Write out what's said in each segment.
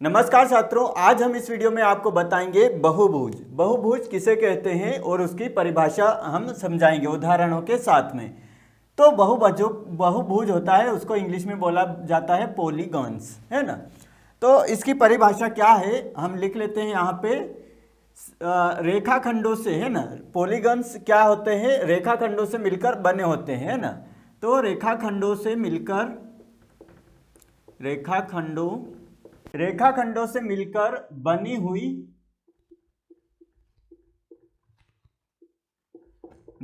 नमस्कार छात्रों, आज हम इस वीडियो में आपको बताएंगे बहुभुज। बहुभुज किसे कहते हैं और उसकी परिभाषा हम समझाएंगे उदाहरणों के साथ में। तो बहुभुज होता है, उसको इंग्लिश में बोला जाता है पॉलीगॉन्स, है ना। तो इसकी परिभाषा क्या है हम लिख लेते हैं यहाँ पे। रेखाखंडों से, है ना, पॉलीगॉन्स क्या होते हैं, रेखाखंडों से मिलकर बने होते हैं, है ना। तो रेखाखंडों से मिलकर बनी हुई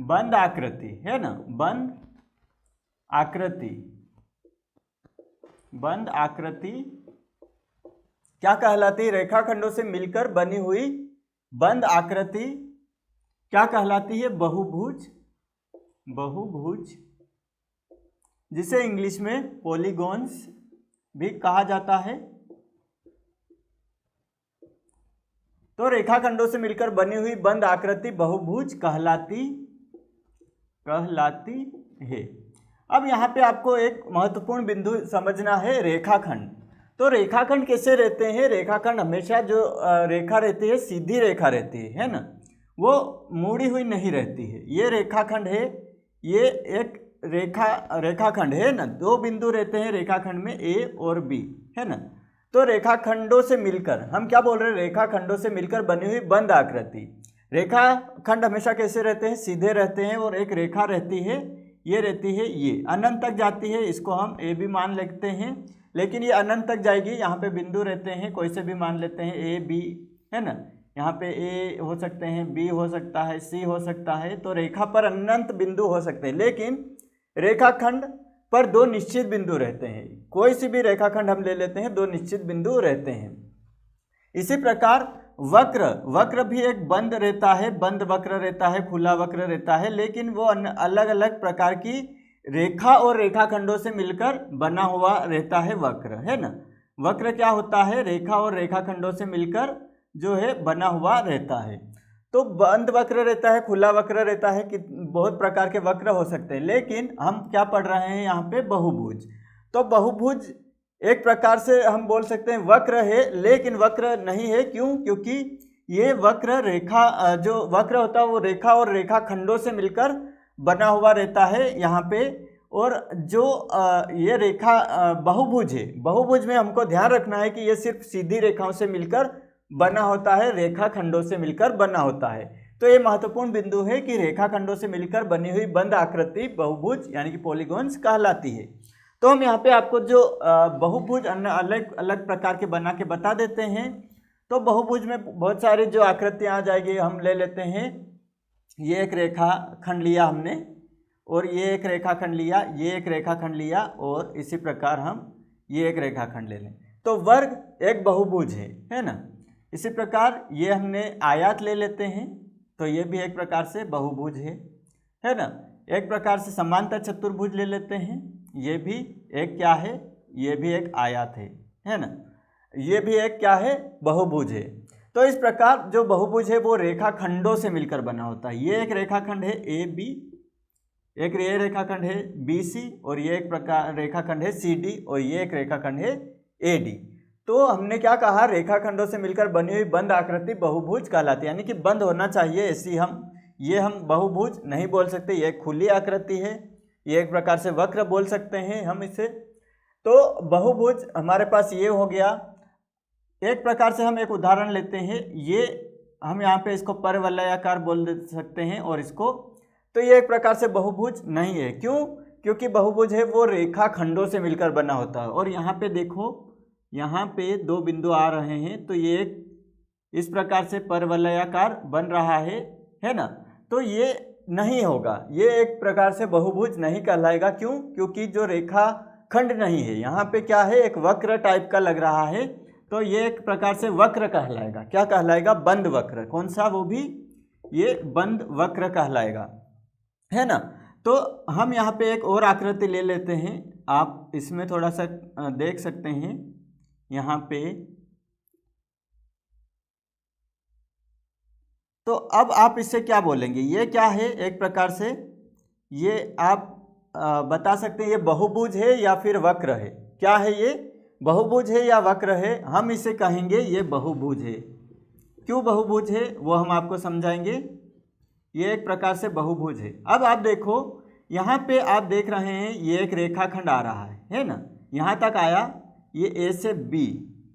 बंद आकृति, है ना, बंद आकृति क्या कहलाती है? रेखाखंडों से मिलकर बनी हुई बंद आकृति क्या कहलाती है? बहुभुज, जिसे इंग्लिश में पॉलीगॉन्स भी कहा जाता है। तो रेखाखंडों से मिलकर बनी हुई बंद आकृति बहुभुज कहलाती है। अब यहाँ पे आपको एक महत्वपूर्ण बिंदु समझना है, रेखाखंड। तो रेखाखंड कैसे रहते हैं? रेखाखंड हमेशा जो रेखा रहती है सीधी रेखा रहती है ना, वो मुड़ी हुई नहीं रहती है। ये रेखाखंड है, ये एक रेखाखंड है ना, दो बिंदु रहते हैं रेखाखंड में, ए और बी, है ना। तो रेखाखंडों से मिलकर, हम क्या बोल रहे हैं, रेखाखंडों से मिलकर बनी हुई बंद आकृति। रेखाखंड हमेशा कैसे रहते हैं? सीधे रहते हैं, और एक रेखा रहती है, ये रहती है, ये अनंत तक जाती है, इसको हम ए भी मान लेते हैं, लेकिन ये अनंत तक जाएगी। यहाँ पे बिंदु रहते हैं, कोई से भी मान लेते हैं, ए बी, है ना। यहाँ पे ए हो सकते हैं, बी हो सकता है, सी हो सकता है। तो रेखा पर अनंत बिंदु हो सकते हैं, लेकिन रेखाखंड पर दो निश्चित बिंदु रहते हैं। कोई सी भी रेखाखंड हम ले लेते हैं, दो निश्चित बिंदु रहते हैं। इसी प्रकार वक्र भी एक बंद रहता है, बंद वक्र रहता है, खुला वक्र रहता है, लेकिन वो अलग अलग प्रकार की रेखा और रेखाखंडों से मिलकर बना हुआ रहता है वक्र, है ना। वक्र क्या होता है? रेखा और रेखाखंडों से मिलकर जो है बना हुआ रहता है। तो बंद वक्र रहता है, खुला वक्र रहता है, कि बहुत प्रकार के वक्र हो सकते हैं, लेकिन हम क्या पढ़ रहे हैं यहाँ पे? बहुभुज। तो बहुभुज एक प्रकार से हम बोल सकते हैं वक्र है, लेकिन वक्र नहीं है। क्यों? क्योंकि ये वक्र रेखा, जो वक्र होता है वो रेखा और रेखाखंडों से मिलकर बना हुआ रहता है यहाँ पे। और जो ये रेखा बहुभुज है, बहुभुज में हमको ध्यान रखना है कि ये सिर्फ सीधी रेखाओं से मिलकर बना होता है, रेखाखंडों से मिलकर बना होता है। तो ये महत्वपूर्ण बिंदु है कि रेखाखंडों से मिलकर बनी हुई बंद आकृति बहुभुज यानी कि पॉलीगॉन्स कहलाती है। तो हम यहाँ पे आपको जो बहुभुज अलग अलग प्रकार के बना के बता देते हैं। तो बहुभुज में बहुत सारी जो आकृतियाँ आ जाएगी, हम ले लेते हैं। ये एक रेखाखंड लिया हमने, और ये एक रेखाखंड लिया, ये एक रेखाखंड लिया, और इसी प्रकार हम ये एक रेखाखंड ले लें, तो वर्ग एक बहुभुज है ना। इसी प्रकार ये हमने आयत ले लेते हैं, तो ये भी एक प्रकार से बहुभुज है ना। एक प्रकार से समांतर चतुर्भुज ले लेते हैं, ये भी एक क्या है? ये भी एक आयत है ना। ये भी एक क्या है? बहुभुज है। तो इस प्रकार जो बहुभुज है वो रेखाखंडों से मिलकर बना होता है। ये एक रेखाखंड है ए बी, एक ये रेखाखंड है बी सी, और ये एक प्रकार रेखाखंड है सी डी, और ये एक रेखाखंड है ए डी। तो हमने क्या कहा? रेखाखंडों से मिलकर बनी हुई बंद आकृति बहुभुज कहलाती है, यानी कि बंद होना चाहिए ऐसी हम बहुभुज नहीं बोल सकते। ये एक खुली आकृति है, ये एक प्रकार से वक्र बोल सकते हैं हम इसे। तो बहुभुज हमारे पास ये हो गया। एक प्रकार से हम एक उदाहरण लेते हैं, ये हम यहाँ पे इसको परवलयाकार बोल सकते हैं, और इसको, तो ये एक प्रकार से बहुभुज नहीं है। क्यों? क्योंकि बहुभुज है वो रेखाखंडों से मिलकर बना होता है। और यहाँ पे देखो, यहाँ पे दो बिंदु आ रहे हैं, तो ये एक इस प्रकार से परवलयाकार बन रहा है ना। तो ये नहीं होगा, ये एक प्रकार से बहुभुज नहीं कहलाएगा। क्यों? क्योंकि जो रेखाखंड नहीं है, यहाँ पे क्या है? एक वक्र टाइप का लग रहा है, तो ये एक प्रकार से वक्र कहलाएगा। क्या कहलाएगा? बंद वक्र। कौन सा? वो भी ये बंद वक्र कहलाएगा, है ना। तो हम यहाँ पे एक और आकृति ले लेते हैं, आप इसमें थोड़ा सा देख सकते हैं यहाँ पे। तो अब आप इससे क्या बोलेंगे? ये क्या है? एक प्रकार से ये आप बता सकते हैं ये बहुभुज है या फिर वक्र है। क्या है ये? बहुभुज है या वक्र है, हम इसे कहेंगे ये बहुभुज है। क्यों बहुभुज है वो हम आपको समझाएंगे। ये एक प्रकार से बहुभुज है। अब आप देखो यहाँ पे आप देख रहे हैं ये एक रेखाखंड आ रहा है ना, यहाँ तक आया ये ए से बी।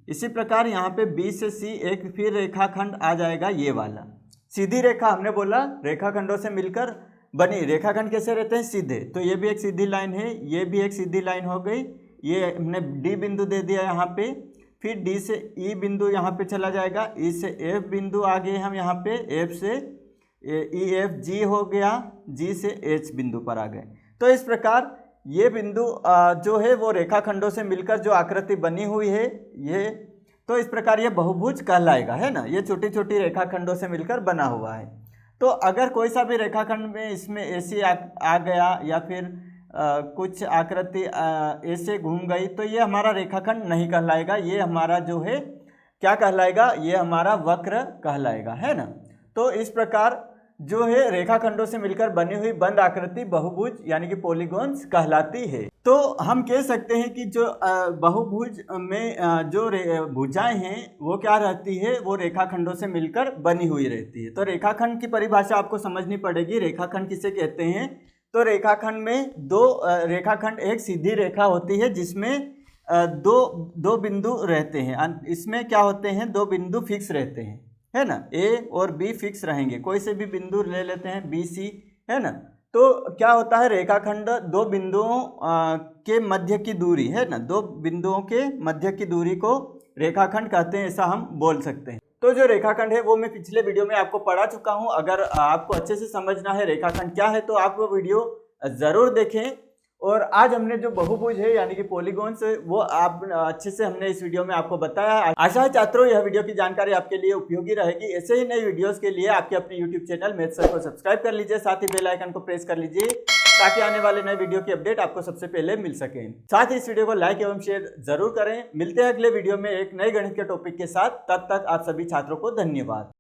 इसी प्रकार यहाँ पे बी से सी एक फिर रेखाखंड आ जाएगा ये वाला। सीधी रेखा हमने बोला रेखाखंडों से मिलकर बनी। रेखाखंड कैसे रहते हैं? सीधे। तो ये भी एक सीधी लाइन है, ये भी एक सीधी लाइन हो गई। ये हमने डी बिंदु दे दिया यहाँ पे, फिर डी से ई बिंदु यहाँ पे चला जाएगा, ई से एफ बिंदु आ गए हम यहाँ पे, एफ से ई एफ जी हो गया, जी से एच बिंदु पर आ गए। तो इस प्रकार ये बिंदु जो है वो रेखाखंडों से मिलकर जो आकृति बनी हुई है ये, तो इस प्रकार ये बहुभुज कहलाएगा, है ना। ये छोटी छोटी रेखाखंडों से मिलकर बना हुआ है। तो अगर कोई सा भी रेखाखंड में इसमें ऐसे आ गया या फिर कुछ आकृति ऐसे घूम गई तो ये हमारा रेखाखंड नहीं कहलाएगा, ये हमारा जो है क्या कहलाएगा? ये हमारा वक्र कहलाएगा, है ना। तो इस प्रकार जो है रेखाखंडों से मिलकर बनी हुई बंद आकृति बहुभुज यानी कि पॉलीगॉन्स कहलाती है। तो हम कह सकते हैं कि जो बहुभुज में जो भुजाएं हैं वो क्या रहती है? वो रेखाखंडों से मिलकर बनी हुई रहती है। तो रेखाखंड की परिभाषा आपको समझनी पड़ेगी। रेखाखंड किसे कहते हैं? तो रेखाखंड में रेखाखंड एक सीधी रेखा होती है जिसमें दो बिंदु रहते हैं। इसमें क्या होते हैं? दो बिंदु फिक्स रहते हैं, है ना। ए और बी फिक्स रहेंगे, कोई से भी बिंदु ले लेते हैं बी सी, है ना। तो क्या होता है? रेखाखंड दो बिंदुओं के मध्य की दूरी, है ना, दो बिंदुओं के मध्य की दूरी को रेखाखंड कहते हैं, ऐसा हम बोल सकते हैं। तो जो रेखाखंड है वो मैं पिछले वीडियो में आपको पढ़ा चुका हूं। अगर आपको अच्छे से समझना है रेखाखंड क्या है तो आप वो वीडियो ज़रूर देखें। और आज हमने जो बहुभुज है यानी कि पॉलीगॉन्स वो आप अच्छे से हमने इस वीडियो में आपको बताया। आशा है छात्रों यह वीडियो की जानकारी आपके लिए उपयोगी रहेगी। ऐसे ही नई वीडियोस के लिए आपके अपने यूट्यूब चैनल मैथ सर को सब्सक्राइब कर लीजिए, साथ ही बेल आइकन को प्रेस कर लीजिए ताकि आने वाले नए वीडियो की अपडेट आपको सबसे पहले मिल सके। साथ ही इस वीडियो को लाइक एवं शेयर जरूर करें। मिलते हैं अगले वीडियो में एक नए गणित के टॉपिक के साथ। तब तक आप सभी छात्रों को धन्यवाद।